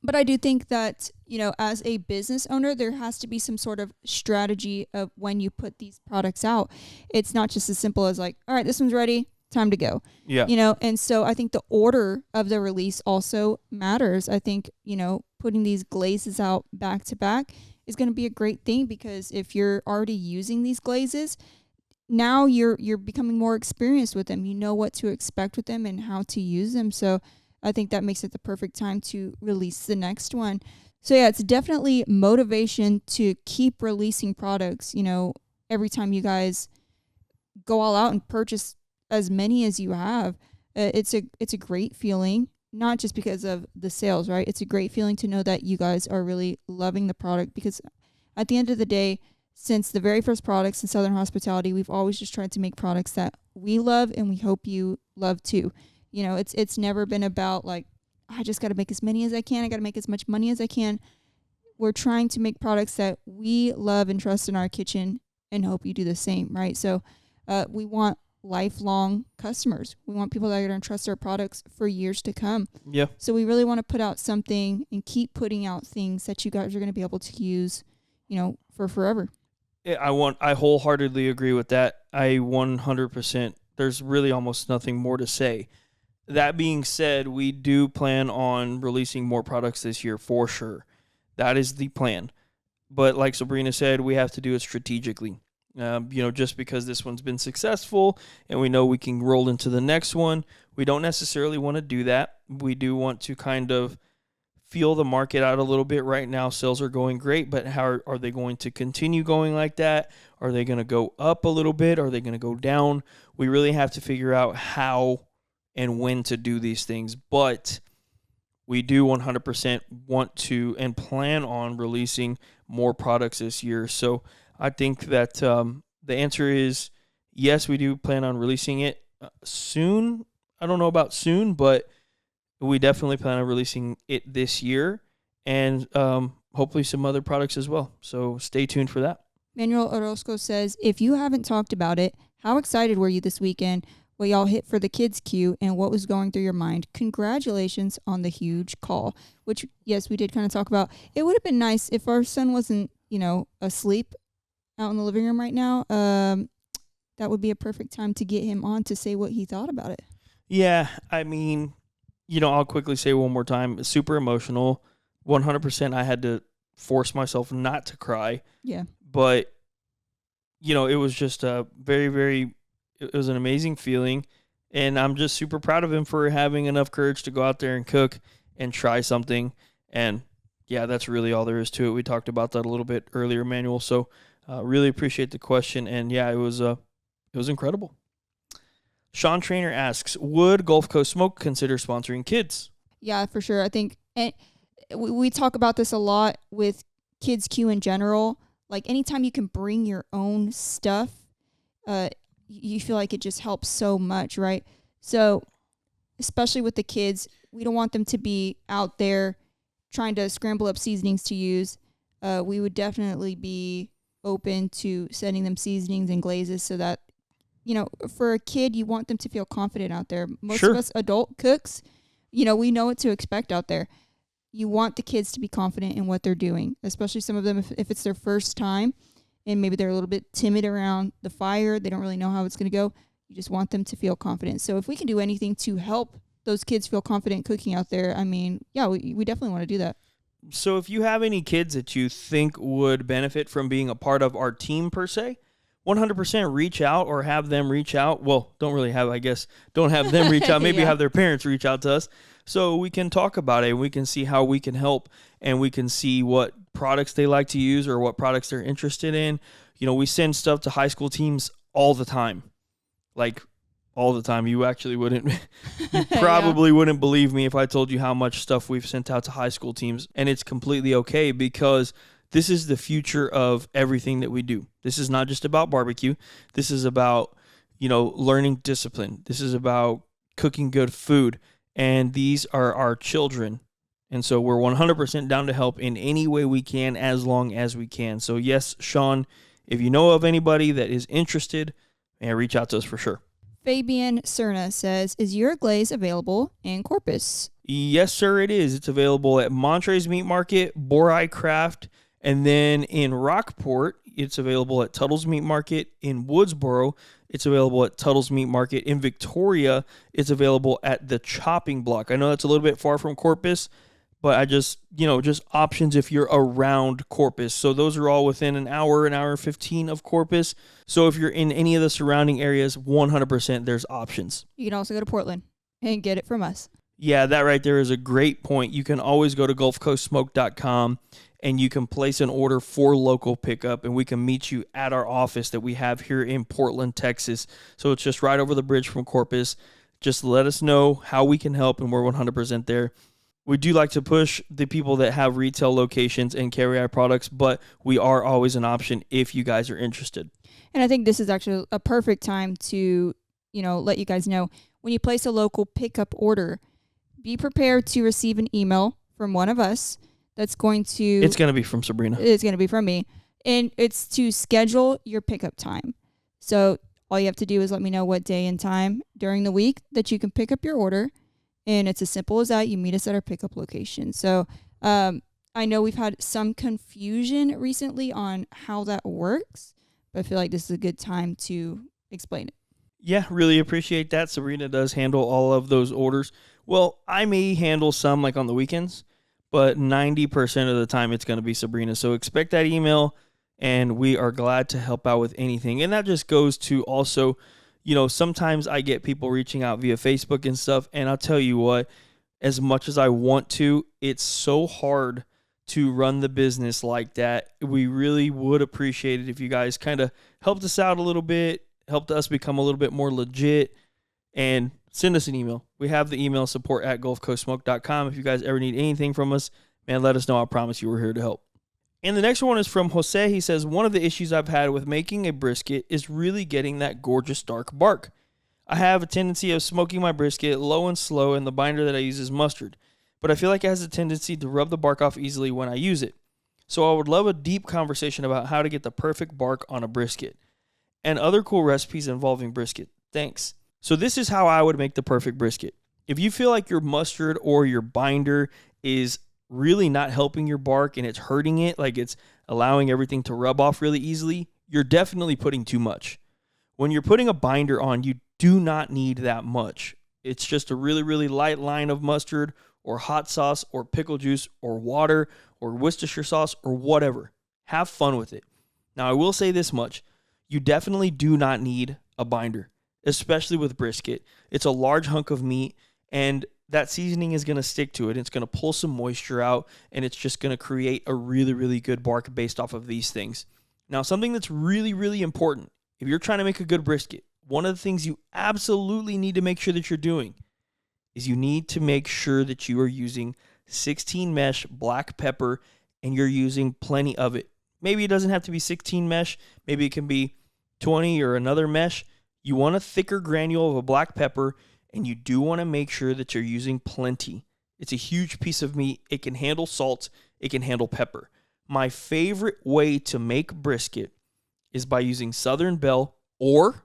But I do think that, as a business owner, there has to be some sort of strategy of when you put these products out. It's not just as simple as like, all right, this one's ready, time to go. Yeah. And so I think the order of the release also matters. I think, putting these glazes out back to back is going to be a great thing, because if you're already using these glazes, now you're becoming more experienced with them. You know what to expect with them and how to use them. So I think that makes it the perfect time to release the next one. So yeah, it's definitely motivation to keep releasing products. Every time you guys go all out and purchase as many as you have, it's a great feeling, not just because of the sales, right? It's a great feeling to know that you guys are really loving the product, because at the end of the day, since the very first products in Southern Hospitality, we've always just tried to make products that we love and we hope you love too. It's never been about like, I just got to make as many as I can. I got to make as much money as I can. We're trying to make products that we love and trust in our kitchen and hope you do the same, right? So we want lifelong customers. We want people that are going to trust our products for years to come. Yeah. So we really want to put out something and keep putting out things that you guys are going to be able to use, for forever. I wholeheartedly agree with that. I 100%. There's really almost nothing more to say. That being said, we do plan on releasing more products this year for sure. That is the plan. But like Sabrina said, we have to do it strategically. Just because this one's been successful and we know we can roll into the next one, we don't necessarily want to do that. We do want to kind of feel the market out a little bit. Right now, sales are going great, but how are they going to continue going like that? Are they going to go up a little bit? Are they going to go down? We really have to figure out how and when to do these things. But we do 100% want to and plan on releasing more products this year. So I think that the answer is yes, we do plan on releasing it soon. I don't know about soon, but we definitely plan on releasing it this year and hopefully some other products as well. So stay tuned for that. Manuel Orozco says, if you haven't talked about it, how excited were you this weekend? What y'all hit for the kids' queue and what was going through your mind? Congratulations on the huge call, which, yes, we did kind of talk about. It would have been nice if our son wasn't, asleep out in the living room right now. That would be a perfect time to get him on to say what he thought about it. Yeah, I mean, I'll quickly say one more time, super emotional. 100% I had to force myself not to cry. Yeah. But, it was just a very, very, it was an amazing feeling. And I'm just super proud of him for having enough courage to go out there and cook and try something. And, yeah, that's really all there is to it. We talked about that a little bit earlier, Manuel. So really appreciate the question. And, yeah, it was incredible. Sean Trainer asks, would Gulf Coast Smoke consider sponsoring kids? Yeah, for sure. I think and we talk about this a lot with Kids Q in general. Like anytime you can bring your own stuff, you feel like it just helps so much, right? So especially with the kids, we don't want them to be out there trying to scramble up seasonings to use. We would definitely be open to sending them seasonings and glazes so that, for a kid, you want them to feel confident out there. Most Sure. of us adult cooks, we know what to expect out there. You want the kids to be confident in what they're doing, especially some of them if it's their first time and maybe they're a little bit timid around the fire. They don't really know how it's going to go. You just want them to feel confident. So if we can do anything to help those kids feel confident cooking out there, I mean, yeah, we definitely want to do that. So if you have any kids that you think would benefit from being a part of our team per se, 100% reach out or have them reach out. Well, don't have them reach out. Maybe Yeah. have their parents reach out to us so we can talk about it. We can see how we can help and we can see what products they like to use or what products they're interested in. We send stuff to high school teams all the time. Like all the time. You actually wouldn't, you probably wouldn't believe me if I told you how much stuff we've sent out to high school teams. And it's completely okay because this is the future of everything that we do. This is not just about barbecue. This is about, learning discipline. This is about cooking good food. And these are our children. And so we're 100% down to help in any way we can as long as we can. So yes, Sean, if you know of anybody that is interested, reach out to us for sure. Fabian Cerna says, is your glaze available in Corpus? Yes, sir, it is. It's available at Montrose Meat Market, Borai Craft, and then in Rockport, it's available at Tuttle's Meat Market. In Woodsboro, it's available at Tuttle's Meat Market. In Victoria, it's available at the Chopping Block. I know that's a little bit far from Corpus, but I just options if you're around Corpus. So those are all within an hour and 15 of Corpus. So if you're in any of the surrounding areas, 100% there's options. You can also go to Portland and get it from us. Yeah, that right there is a great point. You can always go to GulfCoastSmoke.com and you can place an order for local pickup, and we can meet you at our office that we have here in Portland, Texas. So it's just right over the bridge from Corpus. Just let us know how we can help, and we're 100% there. We do like to push the people that have retail locations and carry our products, but we are always an option if you guys are interested. And I think this is actually a perfect time to, let you guys know when you place a local pickup order, be prepared to receive an email from one of us that's going to... It's going to be from Sabrina. It's going to be from me. And it's to schedule your pickup time. So all you have to do is let me know what day and time during the week that you can pick up your order. And it's as simple as that. You meet us at our pickup location. So I know we've had some confusion recently on how that works, but I feel like this is a good time to explain it. Yeah, really appreciate that. Sabrina does handle all of those orders. Well, I may handle some like on the weekends, but 90% of the time it's going to be Sabrina. So expect that email, and we are glad to help out with anything. And that just goes to also, sometimes I get people reaching out via Facebook and stuff, and I'll tell you what, as much as I want to, it's so hard to run the business like that. We really would appreciate it if you guys kind of helped us out a little bit, helped us become a little bit more legit, and send us an email. We have the email support@gulfcoastsmoke.com. If you guys ever need anything from us, man, let us know. I promise you we're here to help. And the next one is from Jose. He says, one of the issues I've had with making a brisket is really getting that gorgeous dark bark. I have a tendency of smoking my brisket low and slow, and the binder that I use is mustard. But I feel like it has a tendency to rub the bark off easily when I use it. So I would love a deep conversation about how to get the perfect bark on a brisket and other cool recipes involving brisket. Thanks. So this is how I would make the perfect brisket. If you feel like your mustard or your binder is really not helping your bark and it's hurting it, like it's allowing everything to rub off really easily, you're definitely putting too much. When you're putting a binder on, you do not need that much. It's just a really, really light line of mustard or hot sauce or pickle juice or water or Worcestershire sauce or whatever. Have fun with it. Now, I will say this much. You definitely do not need a binder, especially with brisket. It's a large hunk of meat, and that seasoning is going to stick to it. It's going to pull some moisture out, and it's just going to create a really, really good bark based off of these things. Now, something that's really, really important, if you're trying to make a good brisket, one of the things you absolutely need to make sure that you're doing is you need to make sure that you are using 16 mesh black pepper, and you're using plenty of it. Maybe it doesn't have to be 16 mesh. Maybe it can be 20 or another mesh. You want a thicker granule of a black pepper, and you do want to make sure that you're using plenty. It's a huge piece of meat. It can handle salt. It can handle pepper. My favorite way to make brisket is by using Southern Belle or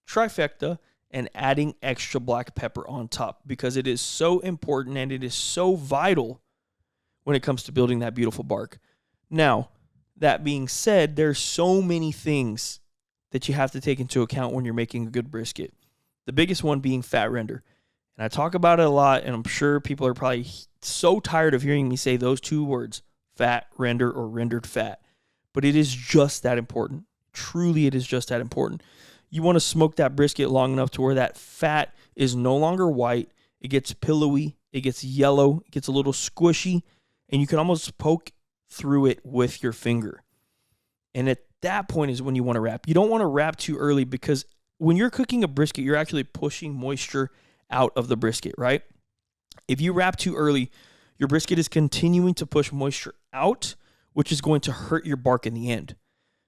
Trifecta and adding extra black pepper on top, because it is so important and it is so vital when it comes to building that beautiful bark. Now, that being said, there's so many things that you have to take into account when you're making a good brisket. The biggest one being fat render. And I talk about it a lot, and I'm sure people are probably so tired of hearing me say those two words, fat render or rendered fat. But it is just that important. Truly, it is just that important. You want to smoke that brisket long enough to where that fat is no longer white. It gets pillowy. It gets yellow. It gets a little squishy. And you can almost poke through it with your finger. And at that point is when you want to wrap. You don't want to wrap too early, because when you're cooking a brisket, you're actually pushing moisture out of the brisket, right? If you wrap too early, your brisket is continuing to push moisture out, which is going to hurt your bark in the end.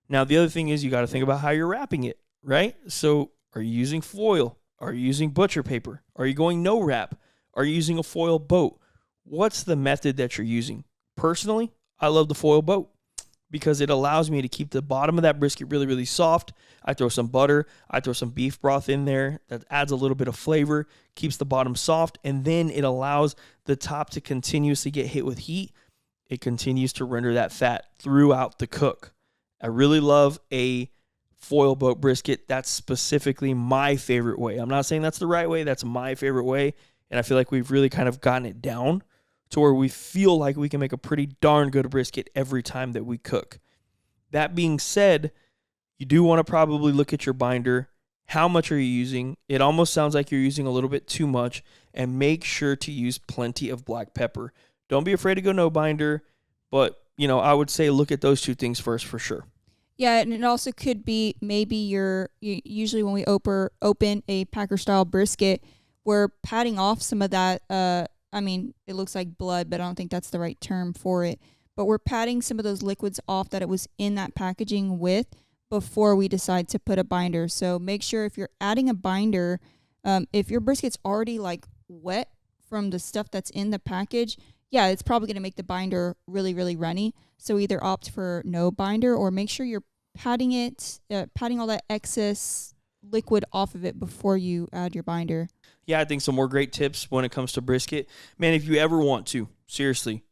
Now, the other thing is you got to think about how you're wrapping it, right? So are you using foil? Are you using butcher paper? Are you going no wrap? Are you using a foil boat? What's the method that you're using? Personally, I love the foil boat because it allows me to keep the bottom of that brisket really, really soft. I throw some butter. I throw some beef broth in there. That adds a little bit of flavor, keeps the bottom soft, and then it allows the top to continuously get hit with heat. It continues to render that fat throughout the cook. I really love a foil boat brisket. That's specifically my favorite way. I'm not saying that's the right way. That's my favorite way, and I feel like we've really kind of gotten it down to where we feel like we can make a pretty darn good brisket every time that we cook. That being said, you do want to probably look at your binder. How much are you using? It almost sounds like you're using a little bit too much, and make sure to use plenty of black pepper. Don't be afraid to go no binder, but I would say look at those two things first for sure. Yeah, and it also could be maybe usually when we open a Packer style brisket, we're patting off some of that. It looks like blood, but I don't think that's the right term for it. But we're patting some of those liquids off that it was in that packaging with before we decide to put a binder. So make sure if you're adding a binder, if your brisket's already like wet from the stuff that's in the package, yeah, it's probably going to make the binder really, really runny. So either opt for no binder or make sure you're patting all that excess liquid off of it before you add your binder. Yeah, I think some more great tips when it comes to brisket. Man, if you ever want to, seriously,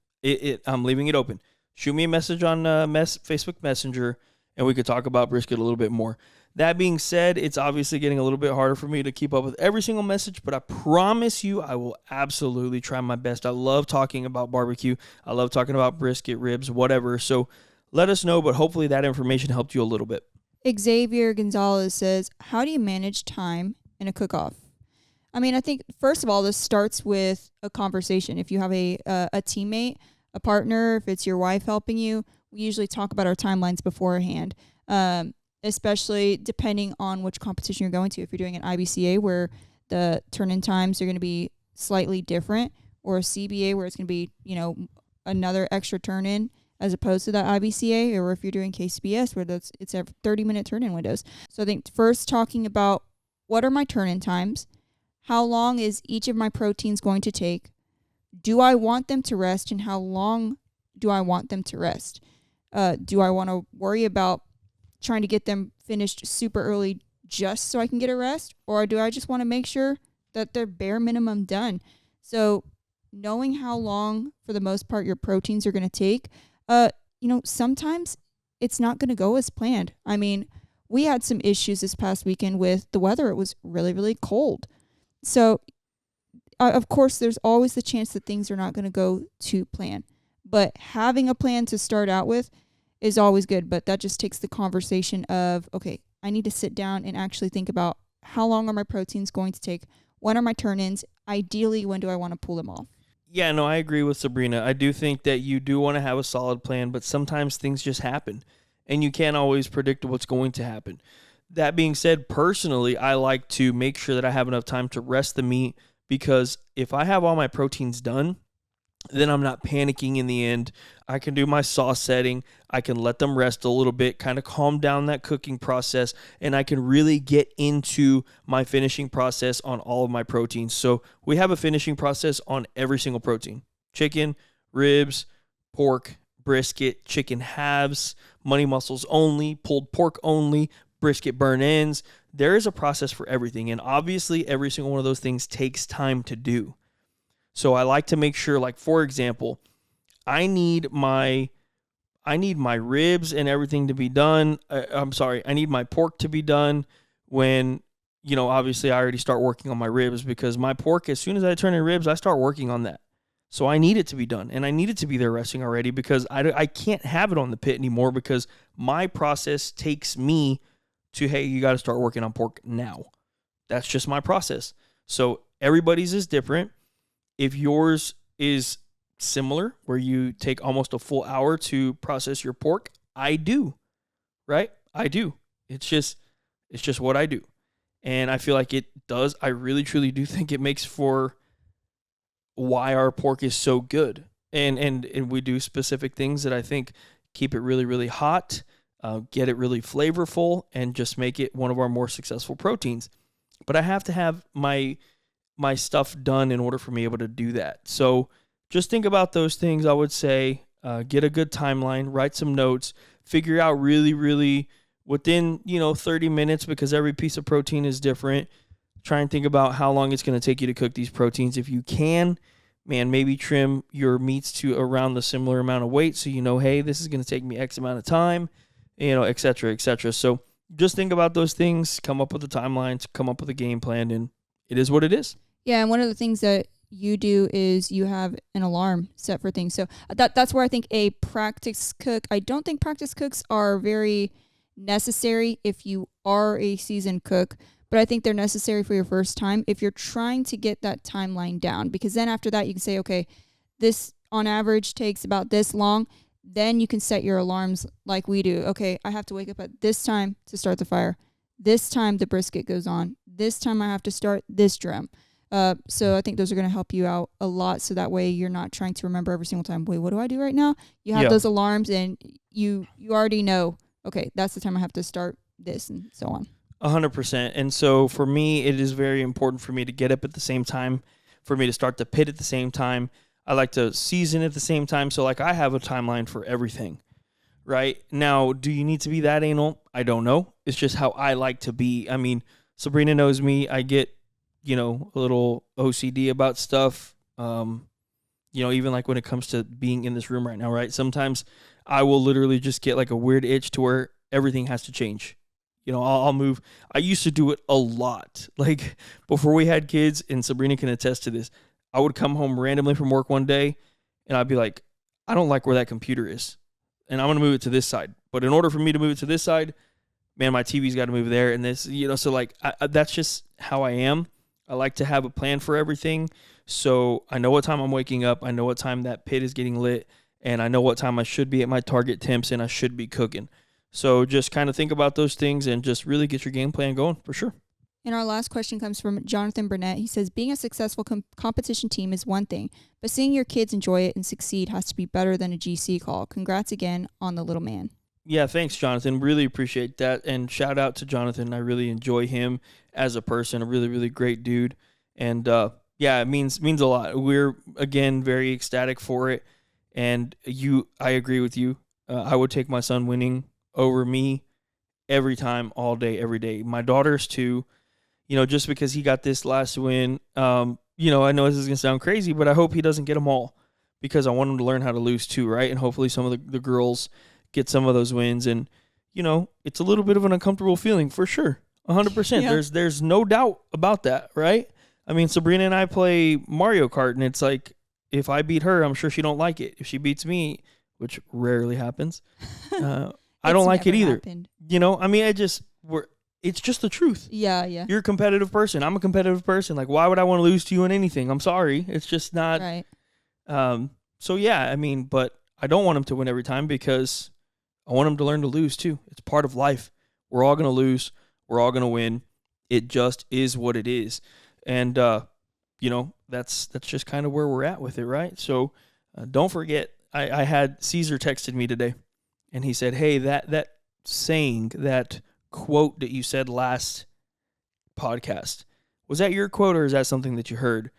I'm leaving it open. Shoot me a message on Facebook Messenger, and we could talk about brisket a little bit more. That being said, it's obviously getting a little bit harder for me to keep up with every single message, but I promise you I will absolutely try my best. I love talking about barbecue. I love talking about brisket, ribs, whatever. So let us know, but hopefully that information helped you a little bit. Xavier Gonzalez says, how do you manage time in a cook-off? I mean, I think, first of all, this starts with a conversation. If you have a teammate, a partner, if it's your wife helping you, we usually talk about our timelines beforehand, especially depending on which competition you're going to. If you're doing an IBCA where the turn-in times are going to be slightly different, or a CBA where it's going to be, another extra turn-in as opposed to that IBCA, or if you're doing KCBS where it's a 30-minute turn-in windows. So I think first talking about what are my turn-in times, how long is each of my proteins going to take, do I want them to rest, and how long do I want them to rest? Do I want to worry about trying to get them finished super early just so I can get a rest, or do I just want to make sure that they're bare minimum done? So knowing how long, for the most part, your proteins are going to take, sometimes it's not going to go as planned. I mean, we had some issues this past weekend with the weather. It was really, really cold. So, of course, there's always the chance that things are not going to go to plan. But having a plan to start out with is always good. But that just takes the conversation of, okay, I need to sit down and actually think about how long are my proteins going to take? When are my turn-ins? Ideally, when do I want to pull them off? Yeah, no, I agree with Sabrina. I do think that you do want to have a solid plan, but sometimes things just happen, and you can't always predict what's going to happen. That being said, personally, I like to make sure that I have enough time to rest the meat, because if I have all my proteins done, then I'm not panicking in the end. I can do my sauce setting. I can let them rest a little bit, kind of calm down that cooking process, and I can really get into my finishing process on all of my proteins. So we have a finishing process on every single protein: chicken, ribs, pork, brisket, chicken halves, money muscles only, pulled pork only, brisket burn ends. There is a process for everything, and obviously every single one of those things takes time to do. So I like to make sure, like, for example, I need my ribs and everything to be done. I need my pork to be done when, obviously I already start working on my ribs, because my pork, as soon as I turn in ribs, I start working on that. So I need it to be done, and I need it to be there resting already, because I can't have it on the pit anymore, because my process takes me to, hey, you got to start working on pork now. That's just my process. So everybody's is different. If yours is similar, where you take almost a full hour to process your pork, I do, right? I do. It's just what I do. And I feel like it does. I really, truly do think it makes for why our pork is so good. And we do specific things that I think keep it really, really hot, get it really flavorful, and just make it one of our more successful proteins. But I have to have my stuff done in order for me able to do that. So just think about those things. I would say get a good timeline, write some notes, figure out really, really within 30 minutes, because every piece of protein is different. Try and think about how long it's going to take you to cook these proteins. If you can, man, maybe trim your meats to around the similar amount of weight, so hey, this is going to take me X amount of time, et cetera, et cetera. So just think about those things, come up with a timeline, come up with a game plan, and it is what it is. Yeah, and one of the things that you do is you have an alarm set for things. So that's where I think a practice cook, I don't think practice cooks are very necessary if you are a seasoned cook, but I think they're necessary for your first time if you're trying to get that timeline down, because then after that you can say, okay, this on average takes about this long. Then you can set your alarms like we do. Okay, I have to wake up at this time to start the fire. This time the brisket goes on. This time I have to start this drum. So I think those are going to help you out a lot. So that way you're not trying to remember every single time, wait, what do I do right now? You have those alarms, and you already know, okay, that's the time I have to start this, and so on. 100%. And so for me, it is very important for me to get up at the same time, for me to start the pit at the same time. I like to season at the same time. So like I have a timeline for everything. Right? Now, do you need to be that anal? I don't know. It's just how I like to be. I mean, Sabrina knows me. I get, a little OCD about stuff. Even like when it comes to being in this room right now, right? Sometimes I will literally just get like a weird itch to where everything has to change. I'll move. I used to do it a lot. Like before we had kids, and Sabrina can attest to this, I would come home randomly from work one day and I'd be like, I don't like where that computer is. And I'm going to move it to this side. But in order for me to move it to this side, man, my TV's got to move there. And this, so like, that's just how I am. I like to have a plan for everything. So I know what time I'm waking up. I know what time that pit is getting lit. And I know what time I should be at my target temps and I should be cooking. So just kind of think about those things and just really get your game plan going for sure. And our last question comes from Jonathan Burnett. He says, being a successful competition team is one thing, but seeing your kids enjoy it and succeed has to be better than a GC call. Congrats again on the little man. Yeah, thanks, Jonathan. Really appreciate that. And shout out to Jonathan. I really enjoy him as a person, a really, really great dude. And it means a lot. We're, again, very ecstatic for it. And I agree with you. I would take my son winning over me every time, all day, every day. My daughters, too. Just because he got this last win, I know this is going to sound crazy, but I hope he doesn't get them all because I want him to learn how to lose too, right? And hopefully some of the girls get some of those wins. And, it's a little bit of an uncomfortable feeling for sure. 100%. Yeah. There's no doubt about that, right? I mean, Sabrina and I play Mario Kart, and it's like, if I beat her, I'm sure she don't like it. If she beats me, which rarely happens, I don't like it either. Happened. It's just the truth. Yeah. You're a competitive person. I'm a competitive person. Like, why would I want to lose to you in anything? I'm sorry. It's just not. Right. But I don't want him to win every time because I want him to learn to lose too. It's part of life. We're all going to lose. We're all going to win. It just is what it is. And, that's just kind of where we're at with it, right? So don't forget, I had Caesar texted me today, and he said, hey, that saying, that quote that you said last podcast, was that your quote or is that something that you heard?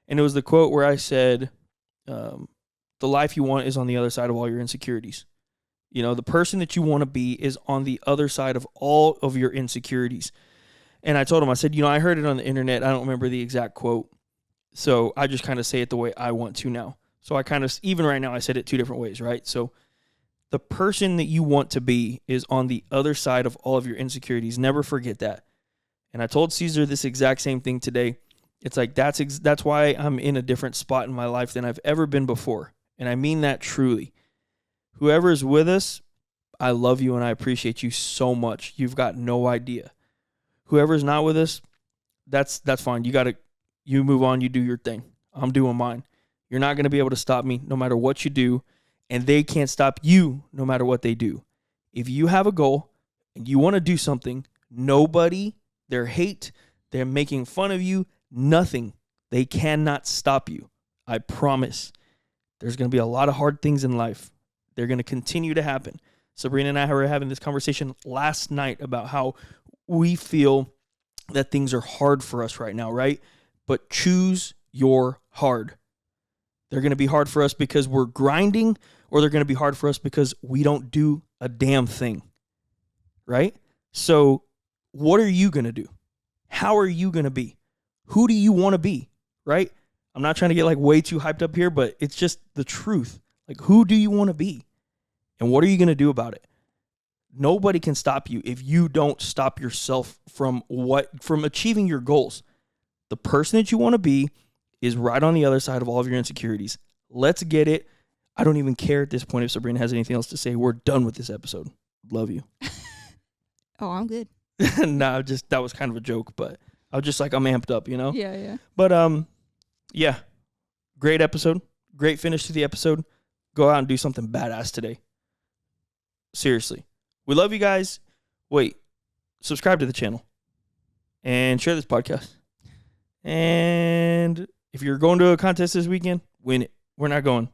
And it was the quote where I said, the life you want is on the other side of all your insecurities. The person that you want to be is on the other side of all of your insecurities. And I told him, I said, I heard it on the internet. I don't remember the exact quote. So I just kind of say it the way I want to now. So I kind of, even right now, I said it two different ways, right? So the person that you want to be is on the other side of all of your insecurities. Never forget that. And I told Caesar this exact same thing today. It's like, that's why I'm in a different spot in my life than I've ever been before. And I mean that truly. Whoever is with us, I love you and I appreciate you so much. You've got no idea. Whoever's not with us, that's fine. You move on, you do your thing. I'm doing mine. You're not going to be able to stop me no matter what you do. And they can't stop you no matter what they do. If you have a goal and you want to do something, nobody, their hate, they're making fun of you, nothing, they cannot stop you. I promise. There's going to be a lot of hard things in life. They're going to continue to happen. Sabrina and I were having this conversation last night about how we feel that things are hard for us right now, right? But choose your hard. They're going to be hard for us because we're grinding, or they're going to be hard for us because we don't do a damn thing, right? So what are you going to do? How are you going to be? Who do you want to be, right? I'm not trying to get like way too hyped up here, but it's just the truth. Like, who do you want to be? And what are you going to do about it? Nobody can stop you if you don't stop yourself from achieving your goals. The person that you want to be is right on the other side of all of your insecurities. Let's get it. I don't even care at this point if Sabrina has anything else to say. We're done with this episode. Love you. Oh, I'm good. Nah, that was kind of a joke, but I was just like, I'm amped up, Yeah. But, yeah, great episode. Great finish to the episode. Go out and do something badass today. Seriously. We love you guys. Wait, subscribe to the channel and share this podcast. And if you're going to a contest this weekend, win it. We're not going.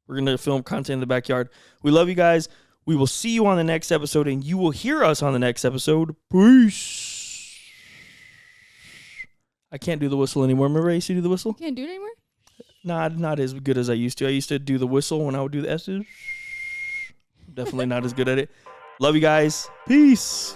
We're going to film content in the backyard. We love you guys. We will see you on the next episode, and you will hear us on the next episode. Peace. I can't do the whistle anymore. Remember I used to do the whistle? You can't do it anymore? Not as good as I used to. I used to do the whistle when I would do the S's. Definitely not as good at it. Love you guys. Peace.